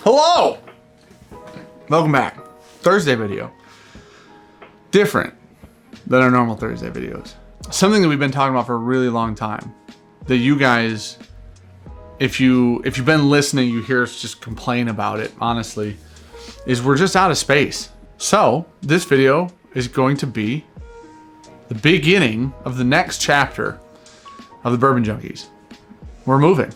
Hello! Welcome back. Thursday video. Different than our normal Thursday videos. Something that we've been talking about for a really long time. That you guys, if you've been listening, you hear us just complain about it, honestly, is we're just out of space. So this video is going to be the beginning of the next chapter of the Bourbon Junkies. We're moving.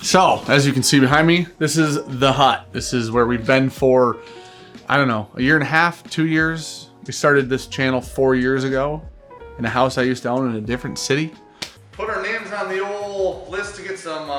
So, as you can see behind me, this is the hut. This is where we've been for, I don't know, a year and a half, 2 years. We started this channel 4 years ago in a house I used to own in a different city. Put our names on the old list to get some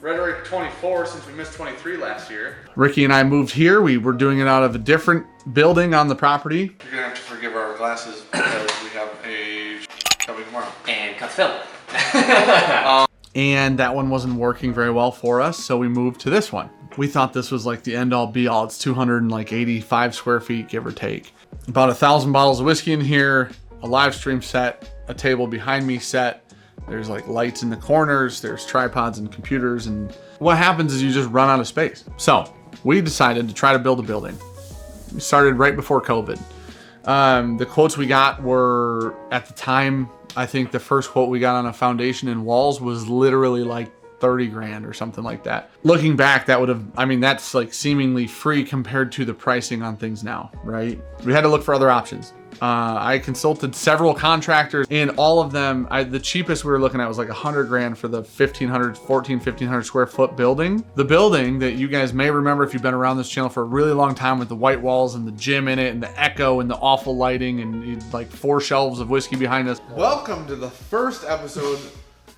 Rhetoric 24 since we missed 23 last year. Ricky and I moved here. We were doing it out of a different building on the property. You're gonna have to forgive our glasses because we have a coming tomorrow. And cut film. And that one wasn't working very well for us, so we moved to this one. We thought this was like the end all be all. It's 285 square feet, give or take. About 1,000 bottles of whiskey in here, a live stream set, a table behind me set. There's like lights in the corners, there's tripods and computers, and what happens is you just run out of space. So we decided to try to build a building. We started right before COVID. The quotes we got were, at the time, I think the first quote we got on a foundation and walls was literally like 30 grand or something like that. Looking back, that would have, I mean, that's like seemingly free compared to the pricing on things now, right? We had to look for other options. I consulted several contractors, and all of them, the cheapest we were looking at was like 100 grand for the 1,500 square foot building. The building that you guys may remember if you've been around this channel for a really long time, with the white walls and the gym in it and the echo and the awful lighting and like 4 shelves of whiskey behind us. Welcome to the first episode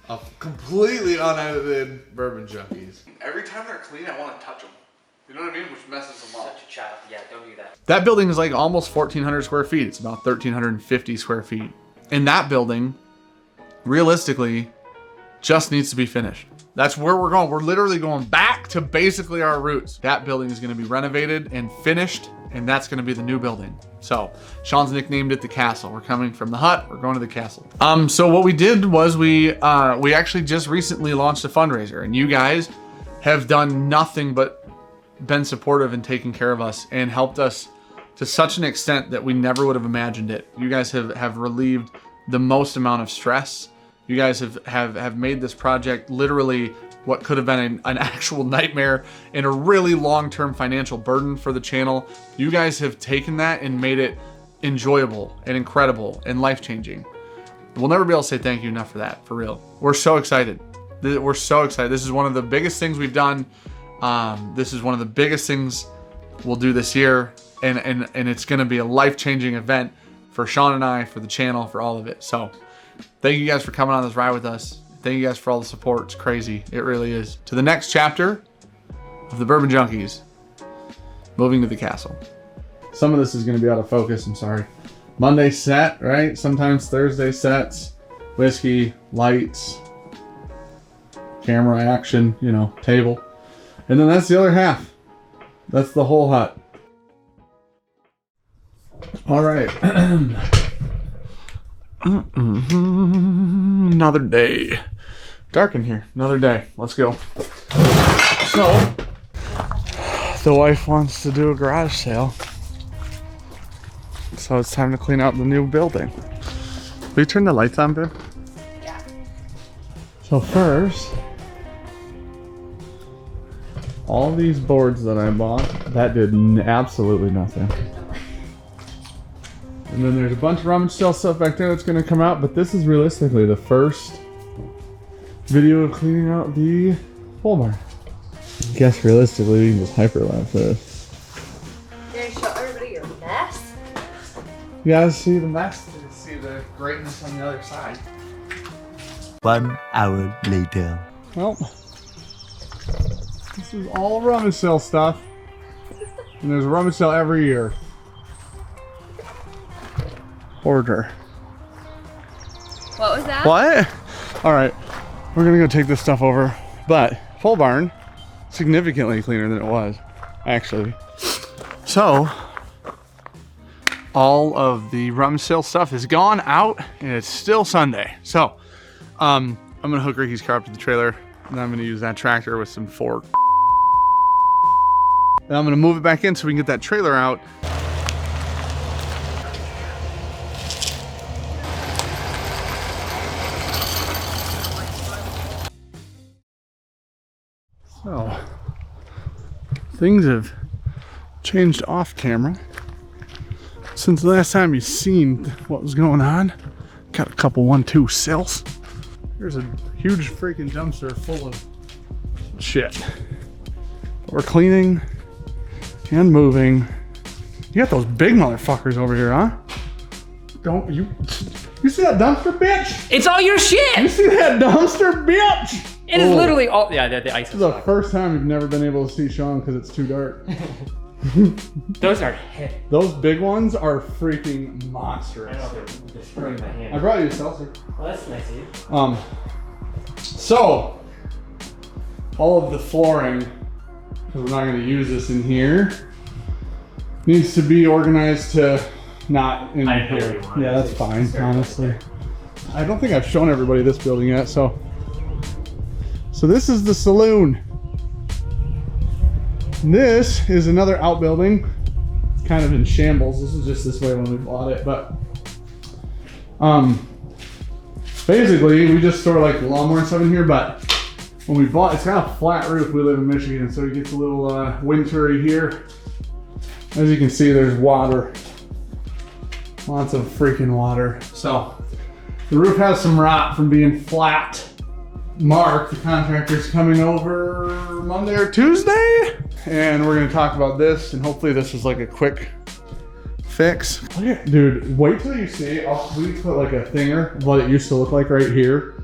of completely unedited Bourbon Junkies. Every time they're clean, I want to touch them. You know what I mean? Which messes them up. Such a child. Yeah, don't do that. That building is like almost 1,400 square feet. It's about 1,350 square feet. And that building, realistically, just needs to be finished. That's where we're going. We're literally going back to basically our roots. That building is going to be renovated and finished, and that's going to be the new building. So Sean's nicknamed it the castle. We're coming from the hut. We're going to the castle. So what we did was we actually just recently launched a fundraiser, and you guys have done nothing but been supportive and taking care of us and helped us to such an extent that we never would have imagined it. You guys have relieved the most amount of stress. You guys have made this project literally what could have been an actual nightmare and a really long-term financial burden for the channel. You guys have taken that and made it enjoyable and incredible and life-changing. We'll never be able to say thank you enough for that, for real. We're so excited. We're so excited. This is one of the biggest things we've done. This is one of the biggest things we'll do this year, and it's going to be a life-changing event for Sean and I, for the channel, for all of it. So thank you guys for coming on this ride with us. Thank you guys for all the support. It's crazy. It really is. To the next chapter of the Bourbon Junkies, moving to the castle. Some of this is going to be out of focus. I'm sorry. Monday set, right? Sometimes Thursday sets, whiskey, lights, camera action, you know, table. And then that's the other half. That's the whole hut. All right. Another day. Dark in here. Another day. Let's go. So, the wife wants to do a garage sale. So it's time to clean out the new building. Will you turn the lights on, babe? Yeah. So first, all these boards that I bought, that did absolutely nothing. And then there's a bunch of rummage sale stuff back there that's going to come out, but this is realistically the first video of cleaning out the pole barn. I guess realistically we can just hyperlapse this. You're gonna show everybody your mess? You gotta see the mess to see the greatness on the other side. 1 hour later. Well, this is all rummage sale stuff. And there's a rummage sale every year. Order. What was that? What? Alright, we're gonna go take this stuff over. But, pole barn, significantly cleaner than it was, actually. So, all of the rum sale stuff is gone out and it's still Sunday. So I'm gonna hook Ricky's car up to the trailer and I'm gonna use that tractor with some fork. And I'm gonna move it back in so we can get that trailer out. So, things have changed off camera since the last time you seen what was going on. Got a couple 1-2 sales. There's a huge freaking dumpster full of shit. We're cleaning and moving. You got those big motherfuckers over here, huh? Don't you see that dumpster, bitch? It's all your shit! You see that dumpster, bitch? It is literally all, yeah, the ice This is is the fine. first time you've never been able to see Sean because it's too dark. Those are heavy. Those big ones are freaking monstrous. I know, they're destroying my hand. I brought you a seltzer. Well, that's nice of you. So all of the flooring, because we're not going to use this in here, needs to be organized to not in I know here. you want Yeah, it. that's fine, honestly. I don't think I've shown everybody this building yet, so this is the saloon. This is another outbuilding. It's kind of in shambles. This was just this way when we bought it, but basically we just store like lawnmower and stuff in here, but when we bought, it's got a flat roof. We live in Michigan, so it gets a little wintry here. As you can see, there's water. Lots of freaking water. So the roof has some rot from being flat. Mark, the contractor's coming over Monday or Tuesday, and we're gonna talk about this, and hopefully this is like a quick fix. Look at, dude, wait till you see, we put like a thinger of what it used to look like right here.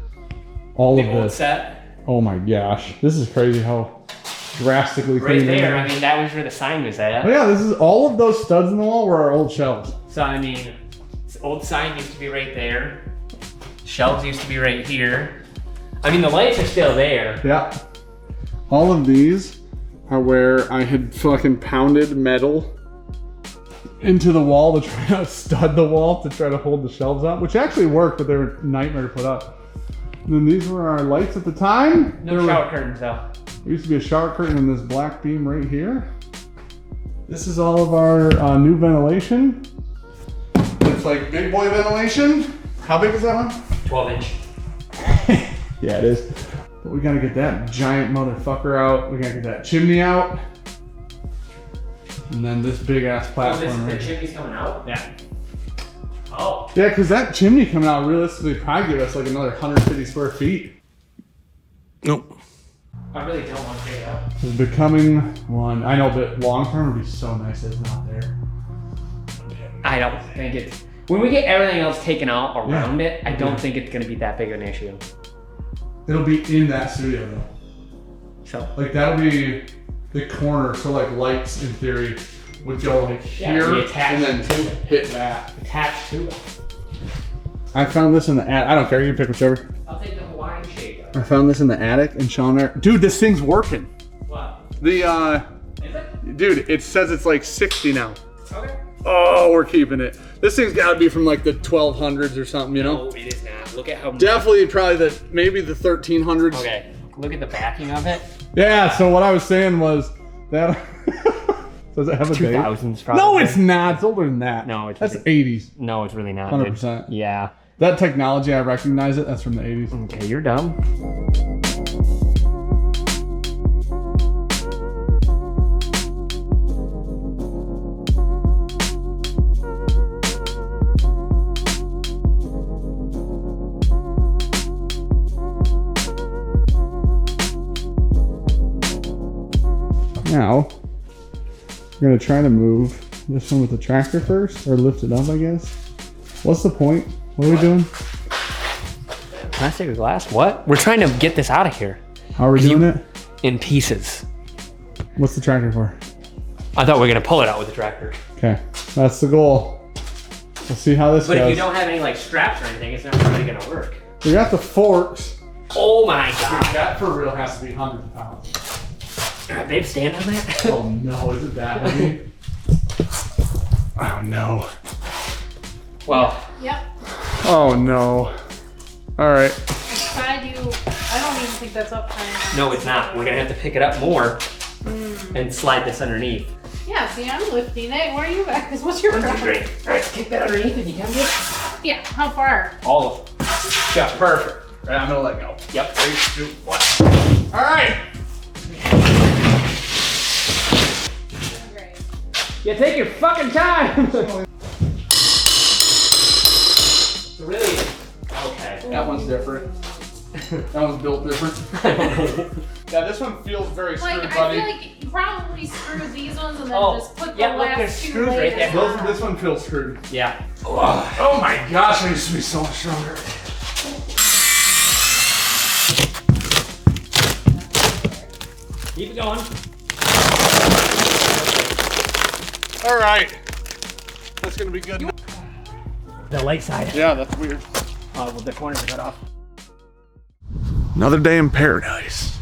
All of The old this. set. Oh my gosh, this is crazy how drastically Right clean. there, I mean, that was where the sign was at. Oh yeah, this is all of those studs in the wall were our old shelves. So, I mean, this old sign used to be right there. Shelves used to be right here. I mean, the lights are still there. Yeah. All of these are where I had fucking pounded metal into the wall to try to stud the wall to try to hold the shelves up, which actually worked, but they were a nightmare to put up. And then these were our lights at the time. No shower curtains, though. There used to be a shower curtain in this black beam right here. This is all of our new ventilation. It's like big boy ventilation. How big is that one? 12-inch. Yeah, it is. But we gotta get that giant motherfucker out. We gotta get that chimney out. And then this big ass Oh, platform. the right here. chimney's coming out? Yeah. Oh. Yeah, because that chimney coming out realistically probably give us like another 150 square feet. Nope. I really don't want to take it out. It's becoming one. I know, but long term would be so nice if it's not there. I don't think it's... When we get everything else taken out around it, I don't think it's going to be that big of an issue. It'll be in that studio though. So, Like that'll be the corner, so like lights in theory would go like Yeah, here be attached and then to it. hit that. attached to it. I found this in the attic. I don't care, you can pick whichever. I'll take the Hawaiian shade. I found this in the attic and Sean there. Dude, this thing's working. What? The Is it? dude, it says it's like 60 now. Okay. Oh, we're keeping it. This thing's gotta be from like the 1200s or something, you know? No, it is not. Look at how... Definitely probably maybe the 1300s. Okay. Look at the backing of it. Yeah, so what I was saying was that does it have a date? 2000s probably. No, it's not. It's older than that. No, it's that's really- 80s. No, it's really not. dude. 100%. Yeah. That technology, I recognize it. That's from the 80s. Okay, you're dumb. Now, we're gonna try to move this one with the tractor first, or lift it up, I guess. What's the point? What are we doing? Plastic or glass? What? We're trying to get this out of here. How are we doing it? In pieces. What's the tractor for? I thought we were gonna pull it out with the tractor. Okay, that's the goal. We'll see how this But if goes. you don't have any like straps or anything, it's not really gonna work. We got the forks. Oh my god. That for real has to be hundreds of pounds. Babe, stand on that. Oh no, is it that heavy? Oh no. Well. Yep. Oh no. All right. I don't even think that's up high enough. No, it's not. We're gonna have to pick it up more and slide this underneath. Yeah, see, I'm lifting it. Where are you at? Because what's your problem? Great. All right, kick that underneath if you can. Yeah, how far? All of them. Yeah, perfect. All right, I'm gonna let go. Yep. 3, 2, 1. All right. Great. Yeah, take your fucking time. Really? Okay. That one's different. That one's built different. Yeah, this one feels very screwed, Like, buddy. I feel like you probably screw these ones and then Oh, just put the yeah, look, there's last two screws right layers there. on. This one feels screwed. Yeah. Oh my gosh, I used to be so much stronger. Keep it going. All right. That's gonna be good. The light side. Yeah, that's weird. Well, the corners are cut off. Another day in paradise.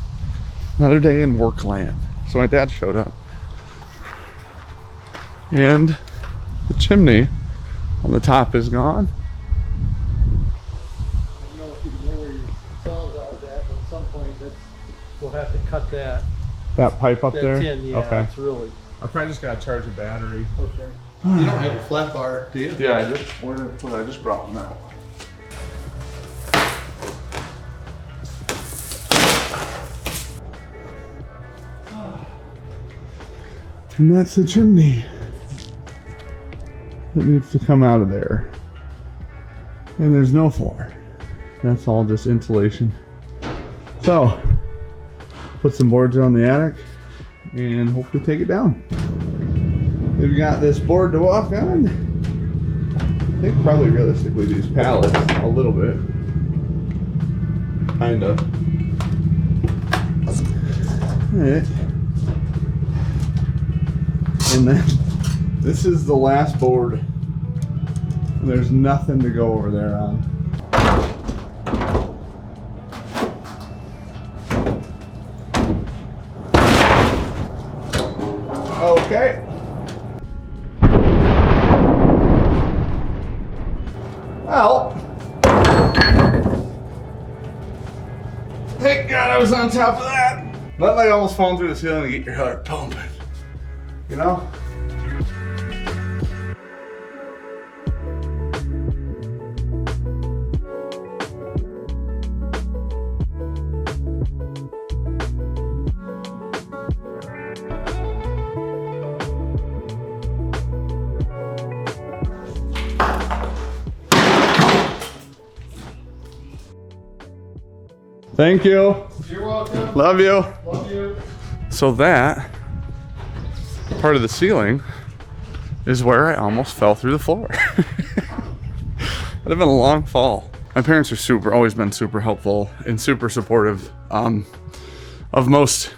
Another day in work land. So my dad showed up. And the chimney on the top is gone. I don't know if you know where your saws are at, but at some point we'll have to cut that That pipe up there? tin. Yeah, Okay. it's really I probably just gotta charge a battery. okay. You don't have a flat bar, do you? Yeah, I just brought one out. And that's the chimney that needs to come out of there. And there's no floor. That's all just insulation. So, put some boards on the attic and hopefully take it down. We've got this board to walk on. I think probably realistically these pallets a little bit. Kind of. Alright. And then this is the last board. There's nothing to go over there on. Okay. Well, thank God I was on top of that. Nothing like almost falling through the ceiling to get your heart pumping. You know? Thank you. You're welcome. Love you. Love you. So that part of the ceiling is where I almost fell through the floor. That'd have been a long fall. My parents are always been super helpful and super supportive of most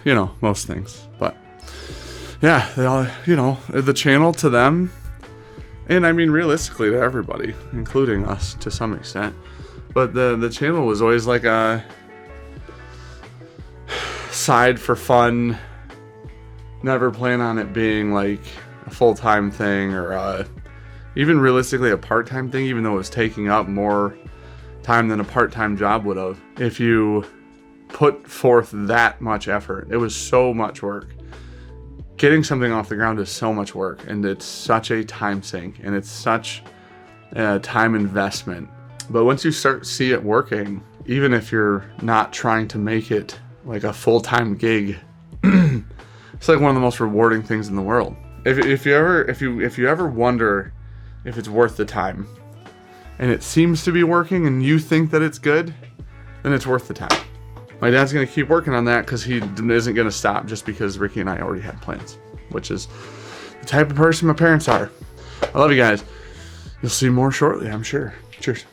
things. But yeah, they all, the channel to them, and I mean realistically to everybody, including us to some extent. But the channel was always like a side for fun. Never plan on it being like a full-time thing or even realistically a part-time thing, even though it was taking up more time than a part-time job would have. If you put forth that much effort, it was so much work. Getting something off the ground is so much work, and it's such a time sink, and it's such a time investment. But once you start to see it working, even if you're not trying to make it like a full-time gig, it's like one of the most rewarding things in the world. If you ever wonder if it's worth the time, and it seems to be working, and you think that it's good, then it's worth the time. My dad's gonna keep working on that because he isn't gonna stop just because Ricky and I already had plans, which is the type of person my parents are. I love you guys. You'll see more shortly, I'm sure. Cheers.